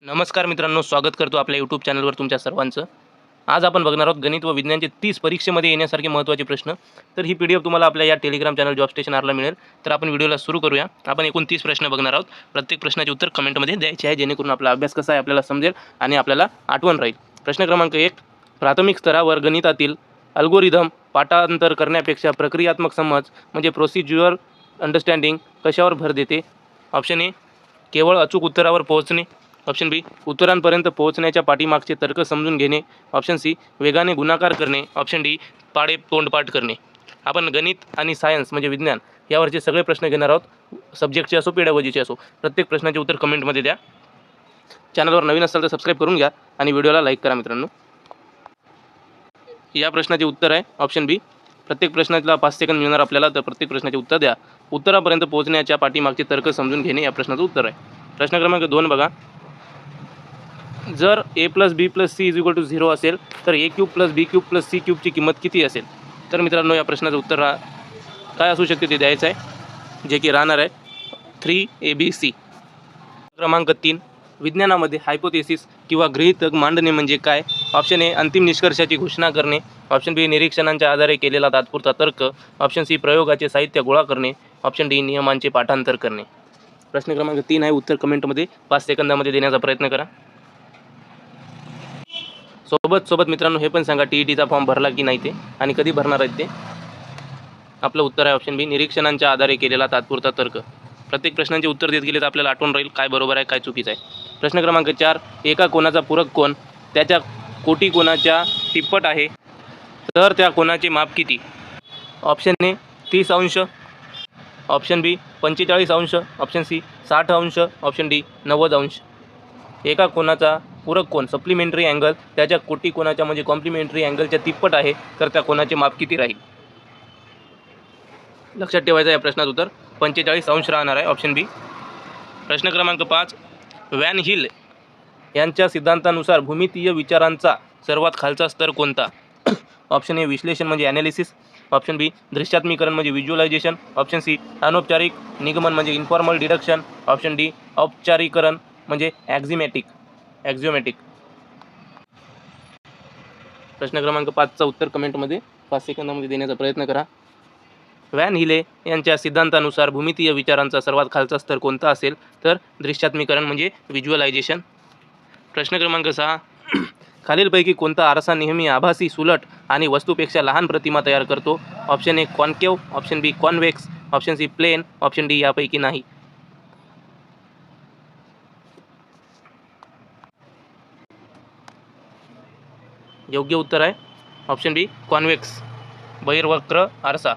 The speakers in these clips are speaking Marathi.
नमस्कार मित्रांनो, स्वागत करतो आपल्या यूट्यूब चॅनलवर तुमच्या सर्वांचं. आज आपण बघणार आहोत गणित व विज्ञानचे 30 परीक्षेमध्ये येण्यासारखे महत्त्वाचे प्रश्न. तर ही PDF तुम्हाला आपल्या या टेलिग्राम चॅनल जॉब स्टेशन आरला मिळेल. तर आपण व्हिडिओला सुरू करूया. आपण एकूण 30 प्रश्न बघणार आहोत. प्रत्येक प्रश्नाचे उत्तर कमेंटमध्ये द्यायचे आहे, जेणेकरून आपला अभ्यास कसा आहे आपल्याला समजेल आणि आपल्याला आठवण राहील. प्रश्न क्रमांक 1, प्राथमिक स्तरावर गणितातील अल्गोरिदम पाठांतर करण्यापेक्षा प्रक्रियात्मक समज म्हणजे प्रोसिज्युअर अंडरस्टँडिंग कशावर भर देते? ऑप्शन ए, केवळ अचूक उत्तरावर पोहोचणे. ऑप्शन बी, उत्तरांपर्यंत पोहोचण्याच्या पाठीमागचे तर्क समजून घेणे. ऑप्शन सी, वेगाने गुणाकार करणे. ऑप्शन डी, पाढे तोंडपाठ करणे. आपण गणित आणि सायन्स म्हणजे विज्ञान यावरचे सगळे प्रश्न घेणार आहोत. सब्जेक्टचे असो पेडागॉजीचे असो, प्रत्येक प्रश्नाचे उत्तर कमेंटमध्ये द्या. चॅनलवर नवीन असाल तर सबस्क्राईब करून घ्या आणि व्हिडिओला लाईक करा मित्रांनो. या प्रश्नाचे उत्तर आहे ऑप्शन बी. प्रत्येक प्रश्नाला 5 सेकंद मिळणार आपल्याला, तर प्रत्येक प्रश्नाचे उत्तर द्या. उत्तरापर्यंत पोहोचण्याच्या पाठीमागचे तर्क समजून घेणे या प्रश्नाचं उत्तर आहे. प्रश्न क्रमांक 2 बघा. जर a + b + c = 0 असेल तर a³ + b³ + c³ ची किंमत किती असेल? तर मित्रांनो, या प्रश्नाचं उत्तर काय असू शकते ते द्यायचं आहे, जे की राहणार आहे 3abc. क्रमांक 3, विज्ञानामध्ये हायपोथेसिस किंवा गृहीतक मांडणे म्हणजे काय? ऑप्शन ए, अंतिम निष्कर्षाची घोषणा करणे. ऑप्शन बी, निरीक्षणांच्या आधारे केलेला तात्पुरता तर्क. ऑप्शन सी, प्रयोगाचे साहित्य गोळा करणे. ऑप्शन डी, नियमांचे पाठांतर करणे. प्रश्न क्रमांक 3 आहे. उत्तर कमेंटमध्ये 5 सेकंदामध्ये देण्याचा प्रयत्न करा. सोबत मित्रांनो हे पण सांगा TETचा फॉर्म भरला की नाही ते, आणि कधी भरणार आहेत ते. आपलं उत्तर आहे ऑप्शन बी, निरीक्षणांच्या आधारे केलेला तात्पुरता तर्क. प्रत्येक प्रश्नांचे उत्तर देत गेले तर आपल्याला आठवण राहील काय बरोबर आहे काय चुकीचं आहे. प्रश्न क्रमांक 4, एका कोनाचा पूरक कोन त्याच्या कोटी कोनाच्या तिप्पट आहे तर त्या कोनाचे माप किती? ऑप्शन ए, 30 अंश. ऑप्शन बी, 45 अंश. ऑप्शन सी, 60 अंश. ऑप्शन डी, 90 अंश. एका कोनाचा पूरक कोन सप्लिमेंटरी अँगल त्याच्या कोटी कोनाच्या म्हणजे कॉम्प्लिमेंटरी अँगलच्या तिप्पट आहे तर त्या कोनाचे माप किती राहील? लक्षात ठेवायचं या प्रश्नाचं उत्तर 45 अंश राहणार आहे, ऑप्शन बी. प्रश्न क्रमांक 5, व्हॅन हिल यांच्या सिद्धांतानुसार भूमितीय विचारांचा सर्वात खालचा स्तर कोणता? ऑप्शन ए, विश्लेषण म्हणजे ॲनालिसिस. ऑप्शन बी, दृश्यात्मीकरण म्हणजे व्हिज्युअलायझेशन. ऑप्शन सी, अनौपचारिक निगमन म्हणजे इन्फॉर्मल डिडक्शन. ऑप्शन डी, औपचारिकरण म्हणजे ॲक्झिओमॅटिक. प्रश्न क्रमांक 5चा उत्तर कमेंटमध्ये 5 सेकंदामध्ये देण्याचा प्रयत्न करा. व्हॅन हिले यांच्या सिद्धांतानुसार भूमितीय विचारांचा सर्वात खालचा स्तर कोणता असेल? तर दृश्यात्मीकरण म्हणजे व्हिज्युअलायझेशन. प्रश्न क्रमांक 6, खालीलपैकी कोणता आरसा नेहमी आभासी, सुलट आणि वस्तूपेक्षा लहान प्रतिमा तयार करतो? Option A, concave. Option B, convex. Option C, plane. Option D, यापैकी नाही. योग्य उत्तर आहे ऑप्शन बी, कॉन्व्हेक्स, बहिर्वक्र आरसा.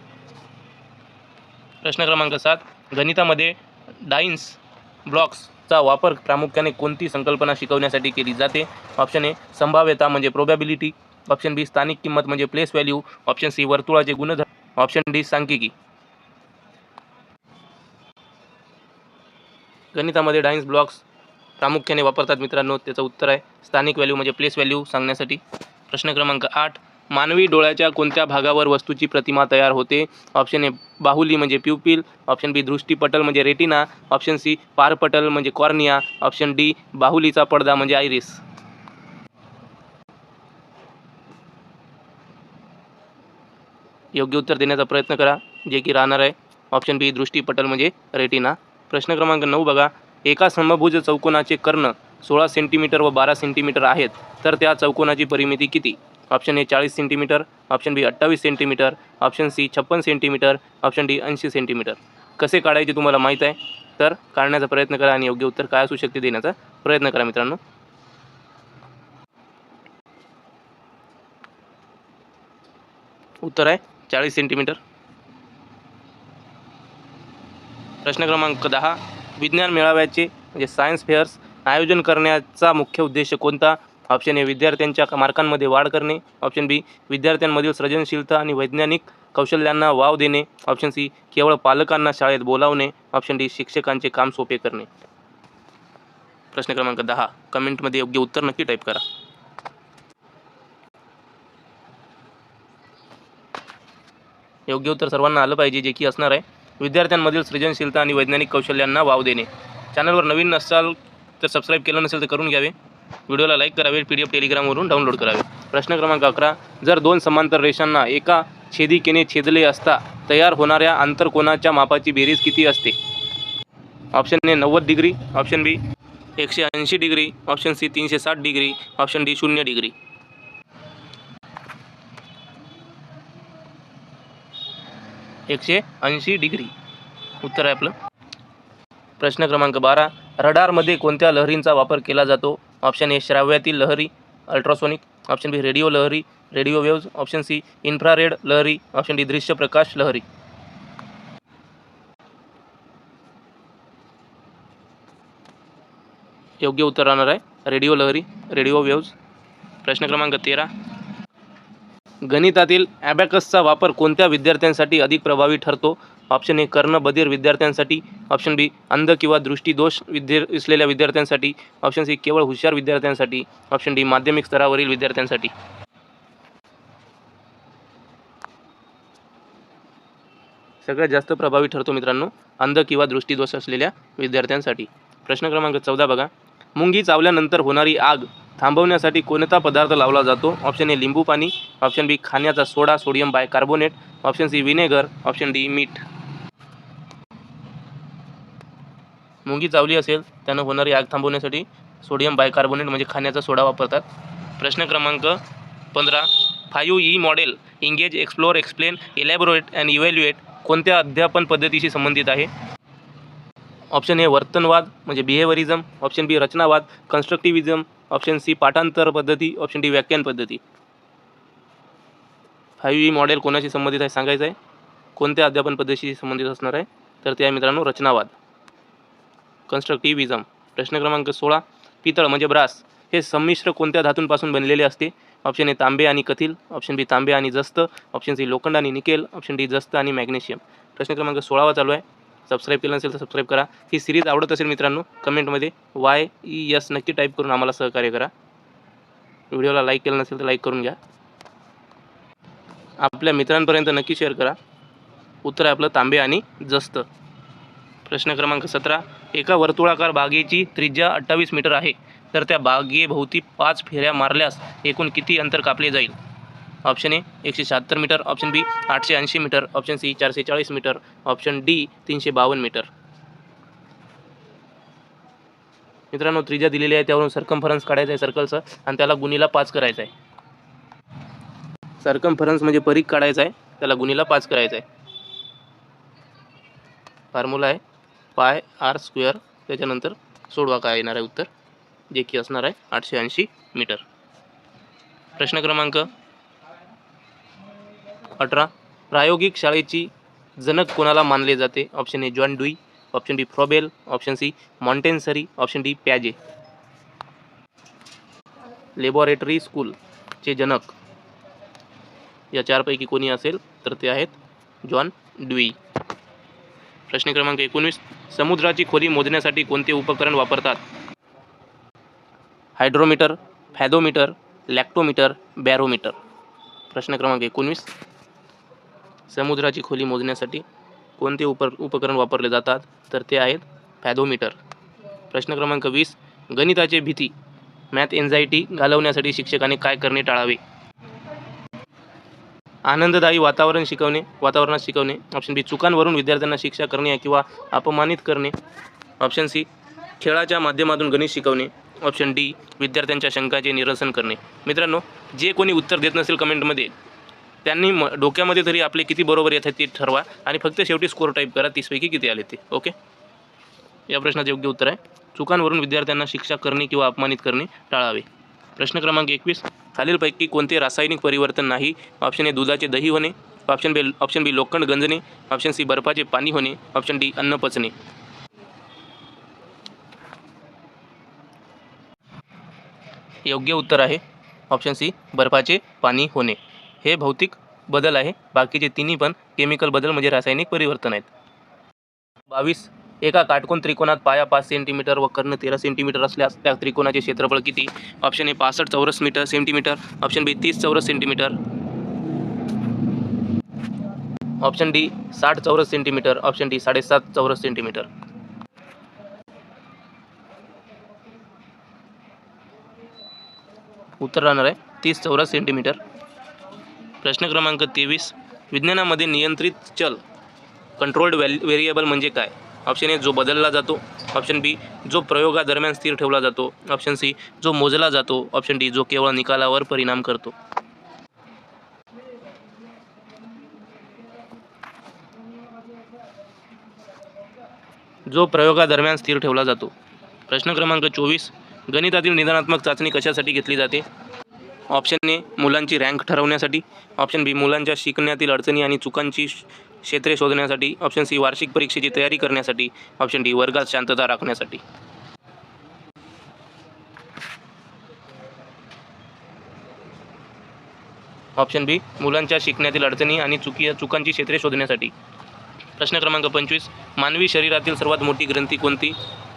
प्रश्न क्रमांक 7, गणितामध्ये डायन्स ब्लॉक्सचा वापर प्रामुख्याने कोणती संकल्पना शिकवण्यासाठी केली जाते? ऑप्शन ए, संभाव्यता म्हणजे प्रोबॅबिलिटी. ऑप्शन बी, स्थानिक किंमत म्हणजे प्लेस व्हॅल्यू. ऑप्शन सी, वर्तुळाचे गुणधर्म. ऑप्शन डी, सांख्यिकी. गणितामध्ये डायन्स ब्लॉक्स प्रामुख्याने वापरतात मित्रांनो, त्याचं उत्तर आहे स्थानिक व्हॅल्यू म्हणजे प्लेस व्हॅल्यू सांगण्यासाठी. प्रश्न क्रमांक 8, मानवी डोळ्याच्या कोणत्या भागावर वस्तूची प्रतिमा तयार होते? ऑप्शन ए, बाहुली म्हणजे प्युपिल. ऑप्शन बी, दृष्टीपटल म्हणजे रेटिना. ऑप्शन सी, पारपटल म्हणजे कॉर्निया. ऑप्शन डी, बाहुलीचा पडदा म्हणजे आयरिस. योग्य उत्तर देण्याचा प्रयत्न करा, जे की राहणार आहे ऑप्शन बी, दृष्टीपटल म्हणजे रेटिना. प्रश्न क्रमांक 9 बघा. एका समभुज चौकोनाचे कर्ण 16 सेंटीमीटर व 12 सेंटीमीटर आहेत तर त्या चौकोनाची परिमिती किती? Option A, 40 centimetre. Option B, 28 centimetre. Option C, 56 centimetre. Option D, 80 centimetre. कसे काढायचे तुम्हाला माहीत आहे, तर काढण्याचा प्रयत्न करा आणि योग्य उत्तर काय असू शकते देण्याचा प्रयत्न करा मित्रांनो. उत्तर आहे 40 सेंटीमीटर. प्रश्न क्रमांक 10, विज्ञान मेळाव्याचे म्हणजे सायन्स फेअर्स आयोजन करण्याचा मुख्य उद्देश कोणता? ऑप्शन ए, विद्यार्थ्यांच्या मार्कांमध्ये वाढ करणे. ऑप्शन बी, विद्यार्थ्यांमधील सृजनशीलता आणि वैज्ञानिक कौशल्यांना वाव देणे. ऑप्शन सी, केवळ पालकांना शाळेत बोलावणे. ऑप्शन डी, शिक्षकांचे काम सोपे करणे. प्रश्न क्रमांक 10, कमेंटमध्ये योग्य उत्तर नक्की टाईप करा. योग्य उत्तर सर्वांना आलं पाहिजे, जे की असणार आहे विद्यार्थ्यांमधील सृजनशीलता आणि वैज्ञानिक कौशल्यांना वाव देणे. चॅनलवर नवीन असाल तर सबस्क्राईब केलं नसेल तर करून घ्यावे. व्हिडिओला लाईक करावे. PDF टेलिग्रामवरून डाउनलोड करावे. प्रश्न क्रमांक 11. जर दोन समांतर रेषांना एका छेदिकेने छेदले असता तयार होणाऱ्या आंतरकोनाच्या मापाची बेरीज किती असते? Option A 90 degree, option B 180 degree, option C 360 degree, option D 0 degree. 180 degree उत्तर आहे आपलं. प्रश्न क्रमांक 12. रडारमध्ये कोणत्या लहरींचा वापर केला जातो? ऑप्शन ए श्राव्यातील लहरी, अल्ट्रासोनिक, ऑप्शन बी रेडिओ लहरी, radio waves, option C infrared लहरी, ऑप्शन डी दृश्य प्रकाश लहरी. योग्य उत्तर राहणार आहे रेडिओ लहरी, रेडिओ वेव्ज. प्रश्न क्रमांक 13. गणितातील ॲबॅकसचा वापर कोणत्या विद्यार्थ्यांसाठी अधिक प्रभावी ठरतो? ऑप्शन ए कर्णबधिर विद्यार्थ्यांसाठी, ऑप्शन बी अंध किंवा दृष्टीदोष असलेल्या विद्यार्थ्यांसाठी, ऑप्शन सी केवळ हुशार विद्यार्थ्यांसाठी, ऑप्शन डी माध्यमिक स्तरावरील विद्यार्थ्यांसाठी. सगळ्यात जास्त प्रभावी ठरतो मित्रांनो अंध किंवा दृष्टीदोष असलेल्या विद्यार्थ्यांसाठी. प्रश्न क्रमांक 14 बघा. मुंगी चावल्यानंतर होणारी आग थांबवण्यासाठी कोणता पदार्थ लावला जातो? ऑप्शन ए लिंबू पाणी, ऑप्शन बी खाण्याचा soda sodium bicarbonate, option C vinegar, option D मीठ. मुंगी चावली असेल त्यानं होणारी आग थांबवण्यासाठी सोडियम बायकार्बोनेट म्हणजे खाण्याचा सोडा वापरतात. प्रश्न क्रमांक 15. 5E model engage, explore, explain, elaborate and evaluate कोणत्या अध्यापन पद्धतीशी संबंधित आहे? ऑप्शन ए वर्तनवाद म्हणजे बिहेवियरिझम, ऑप्शन बी रचनावाद कन्स्ट्रक्टिव्हिझम, ऑप्शन सी पाठांतर पद्धती, ऑप्शन डी व्याख्यान पद्धती. 5E मॉडेल कोणाशी संबंधित आहे सांगायचं आहे. कोणत्या अध्यापन पद्धतीशी संबंधित असणार आहे तर ते आहे मित्रांनो रचनावाद, कन्स्ट्रक्टिव्हिझम. प्रश्न क्रमांक 16. पितळ म्हणजे ब्रास हे संमिश्र कोणत्या धातूंपासून बनलेले असते? ऑप्शन ए तांबे आणि कथिल, ऑप्शन बी तांबे आणि जस्त, ऑप्शन सी लोखंड आणि निकेल, ऑप्शन डी जस्त आणि मॅग्नेशियम. प्रश्न क्रमांक 16 चालू आहे. सबस्क्राईब केलं नसेल तर सबस्क्राईब करा. ही सिरीज आवडत असेल मित्रांनो कमेंटमध्ये YES नक्की टाईप करून आम्हाला सहकार्य करा. व्हिडिओला लाईक केलं नसेल तर लाईक करून घ्या. आपल्या मित्रांपर्यंत नक्की शेअर करा. उत्तर आहे आपलं तांबे आणि जस्त. प्रश्न क्रमांक 17. एका वर्तुळाकार बागेची त्रिज्या 28 मीटर आहे तर त्या बागेभोवती 5 फेऱ्या मारल्यास एकूण किती अंतर कापले जाईल? Option A 176 metre, option B 880 metre, option C 440 metre, option D 352 metre. मित्रांनो त्रिज्या दिलेली आहे त्यावरून सर्कम्फरन्स काढायचं आहे सर्कलचं आणि त्याला गुणीला 5 करायचं आहे. सर्कम्फरन्स म्हणजे परिघ काढायचा आहे त्याला गुणीला 5 करायचं आहे. फॉर्म्युला आहे पाय आर स्क्वेअर. त्याच्यानंतर सोडवा काय येणार आहे उत्तर जे की असणार आहे 880 मीटर. प्रश्न क्रमांक 18. प्रायोगिक शाळेची जनक कोणाला मानले जाते? Option A John Dewey, option B Froebel, option C Montessori, option D प्याजे. लॅबोरेटरी स्कूलचे जनक या चारपैकी कोणी असेल तर ते आहेत जॉन ड्यूई. प्रश्न क्रमांक 19. समुद्राची खोली मोजण्यासाठी कोणते उपकरण वापरतात? Hydrometer, फॅथोमीटर, लॅक्टोमीटर, barometer. प्रश्न क्रमांक 19. समुद्राची खोली मोजण्यासाठी कोणते उपकरण वापरले जातात तर ते आहेत फॅथोमीटर. प्रश्न क्रमांक 20. गणिताची भीती मॅथ एन्झायटी घालवण्यासाठी शिक्षकाने काय करणे टाळावे? आनंददायी वातावरणात शिकवणे, ऑप्शन बी चुकांवरून विद्यार्थ्यांना शिक्षा करणे किंवा अपमानित करणे, ऑप्शन सी खेळाच्या माध्यमातून गणित शिकवणे, ऑप्शन डी विद्यार्थ्यांच्या शंकांचे निरसन करणे. मित्रांनो जे कोणी उत्तर देत नसेल कमेंटमध्ये त्यांनी डोक्यामध्ये तरी आपले किती बरोबर येतात ते ठरवा आणि फक्त शेवटी स्कोर टाईप करा 30 पैकी किती आले ते. ओके. या प्रश्नाचे योग्य उत्तर आहे चुकांवरून विद्यार्थ्यांना शिक्षा करणे किंवा अपमानित करणे टाळावे. प्रश्न क्रमांक 21. खालीलपैकी कोणते रासायनिक परिवर्तन नाही? ऑप्शन ए दुधाचे दही होणे, ऑप्शन बी लोखंड गंजणे, ऑप्शन सी बर्फाचे पाणी होणे, ऑप्शन डी अन्न पचणे. योग्य उत्तर आहे ऑप्शन सी बर्फाचे पाणी होणे. हे भौतिक बदल आहे. बाकीचे तिन्ही पण केमिकल बदल म्हणजे रासायनिक परिवर्तन आहेत. 22. एका काटकोन त्रिकोणात पाया 5 सेंटीमीटर व कर्ण 13 सेंटीमीटर असल्यास त्या त्रिकोणाचे क्षेत्रफळ किती? ऑप्शन ए 65 चौरस सेंटीमीटर, ऑप्शन बी 30 चौरस सेंटीमीटर, ऑप्शन डी 60 चौरस सेंटीमीटर, ऑप्शन डी 7.5 चौरस सेंटीमीटर. उत्तर राहणार आहे 30 चौरस सेंटीमीटर. प्रश्न क्रमांक 23. विज्ञानामध्ये नियंत्रित चल कंट्रोल्ड व्हेरिएबल म्हणजे काय? ऑप्शन ए जो बदलला जातो, ऑप्शन बी जो प्रयोगादरम्यान स्थिर ठेवला जातो, ऑप्शन सी जो मोजला जातो, ऑप्शन डी जो केवळ निकालावर परिणाम करतो. जो प्रयोगादरम्यान स्थिर ठेवला जातो. प्रश्न क्रमांक 24. गणितातील निदानात्मक चाचणी कशासाठी घेतली जाते? ऑप्शन ए मुलांची रँक ठरवण्यासाठी, ऑप्शन बी मुलांच्या शिकण्यातील अडचणी आणि चुकांची क्षेत्रे शोधण्यासाठी, ऑप्शन सी वार्षिक परीक्षेची तयारी करण्यासाठी, ऑप्शन डी वर्गात शांतता राखण्यासाठी. ऑप्शन बी मुलांच्या शिकण्यातील अडचणी आणि चुकांची क्षेत्रे शोधण्यासाठी. प्रश्न क्रमांक 25. मानवी शरीरातील सर्वात मोठी ग्रंथी कोणती?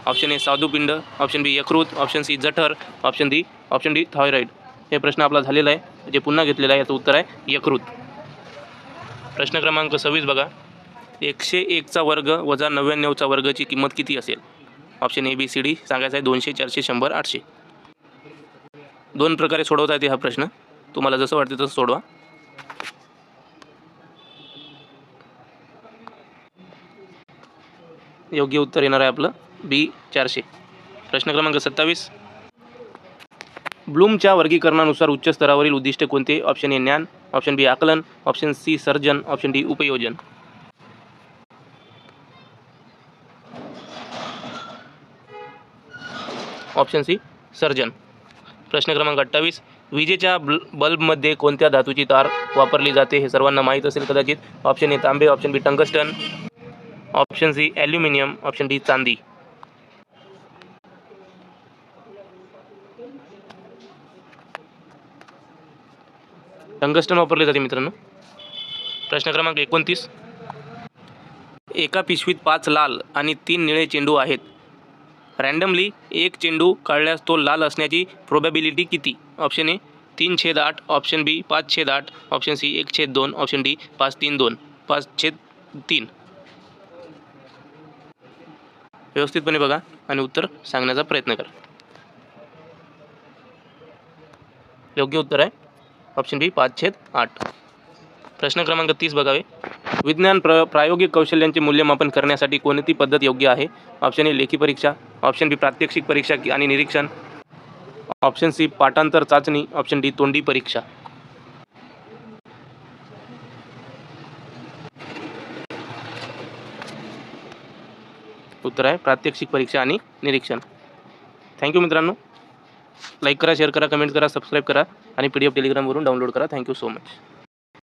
ऑप्शन ए स्वादुपिंड, ऑप्शन बी यकृत, ऑप्शन सी जठर, ऑप्शन डी थायरॉइड. हे प्रश्न आपला झालेला आहे, जे पुन्हा घेतलेला आहे. याचं उत्तर आहे यकृत. प्रश्न क्रमांक 26 बघा. 101चा वर्ग वजा 99चा वर्गची किंमत किती असेल? Option A B C D सांगायचं आहे. 200, 400, 100, 800. दोन प्रकारे सोडवता येते हा प्रश्न. तुम्हाला जसं वाटते तसं सोडवा. योग्य उत्तर येणार आहे आपलं बी 400. प्रश्न क्रमांक 27. ब्लूमच्या वर्गीकरणानुसार उच्च स्तरावरील उद्दिष्टे कोणते? ऑप्शन ए ज्ञान, ऑप्शन बी आकलन, ऑप्शन सी सर्जन, ऑप्शन डी उपयोजन. ऑप्शन सी सर्जन. प्रश्न क्रमांक 28. विजेच्या बल्बमध्ये कोणत्या धातूची तार वापरली जाते? हे सर्वांना माहीत असेल कदाचित. ऑप्शन ए तांबे, option B tungsten, option C aluminium, option D चांदी. टंगस्टन वापरले जाते मित्रांनो. प्रश्न क्रमांक 29. एका पिशवीत 5 लाल आणि 3 निळे चेंडू आहेत. रँडमली एक चेंडू काढल्यास तो लाल असण्याची प्रोबॅबिलिटी किती? Option A 3/8, option B 5/8, option C 1/2, option D 5/3. व्यवस्थितपणे बघा आणि उत्तर सांगण्याचा प्रयत्न करा. योग्य उत्तर आहे ऑप्शन बी 5/8. प्रश्न क्रमांक 30 बघावे. विज्ञान प्रायोगिक कौशल्यांचे मूल्यमापन करण्यासाठी कोणती पद्धत योग्य आहे? ऑप्शन ए लेखी परीक्षा, ऑप्शन बी प्रात्यक्षिक परीक्षा आणि निरीक्षण, ऑप्शन सी पाठांतर चाचणी, ऑप्शन डी तोंडी परीक्षा. उत्तर आहे प्रात्यक्षिक परीक्षा आणि निरीक्षण. थँक्यू मित्रांनो. लाईक करा, शेअर करा, कमेंट करा, सबस्क्राईब करा आणि PDF टेलिग्रामवरून डाउनलोड करा. Thank you so much.